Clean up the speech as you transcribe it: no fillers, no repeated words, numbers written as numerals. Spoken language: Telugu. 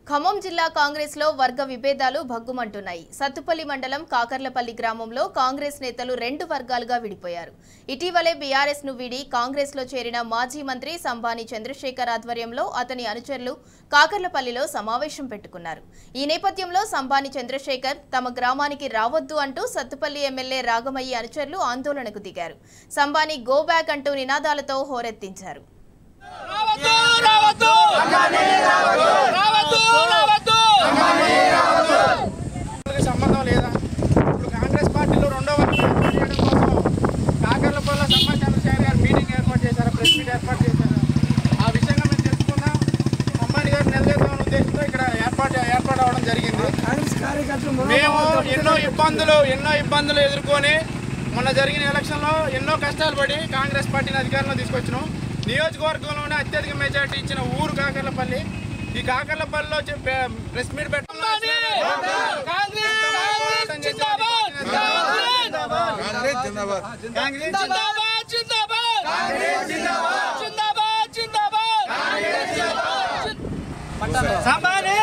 ఖమ్మం జిల్లా కాంగ్రెస్ లో వర్గ విభేదాలు భగ్గుమంటున్నాయి. సత్తుపల్లి మండలం కాకర్లపల్లి గ్రామంలో కాంగ్రెస్ నేతలు రెండు వర్గాలుగా విడిపోయారు. ఇటీవలే బీఆర్ఎస్ ను వీడి కాంగ్రెస్ లో చేరిన మాజీ మంత్రి సంబాని చంద్రశేఖర్ ఆధ్వర్యంలో అతని అనుచరులు కాకర్లపల్లిలో సమావేశం పెట్టుకున్నారు. ఈ నేపథ్యంలో సంబాని చంద్రశేఖర్ తమ గ్రామానికి రావద్దు అంటూ సత్తుపల్లి ఎమ్మెల్యే రాగమయ్యి అనుచరులు ఆందోళనకు దిగారు. సంబాని గో బ్యాక్ అంటూ నినాదాలతో హోరెత్తించారు. సంబంధం లేదా? ఇప్పుడు కాంగ్రెస్ పార్టీలో రెండవ కాకర్లపల్లిలో సంబాని చంద్రశేఖర్ గారు మీటింగ్ ఏర్పాటు చేశారు, ప్రెస్ మీట్ ఏర్పాటు చేశారు. ఆ విషయంగా మేము తెలుసుకున్నాం. సంబాని గారు నిలదీద్దామనే ఉద్దేశంతో ఇక్కడ ఏర్పాటు అవ్వడం జరిగింది. మేము ఎన్నో ఇబ్బందులు ఎదుర్కొని మొన్న జరిగిన ఎలక్షన్లో ఎన్నో కష్టాలు పడి కాంగ్రెస్ పార్టీని అధికారంలో తీసుకొచ్చినాం. నియోజకవర్గంలోనే అత్యధిక మెజార్టీ ఇచ్చిన ఊరు కాకర్లపల్లి. ఈ కాకర్లపల్లిలో ప్రెస్ మీట్ పెట్టడం సంబాని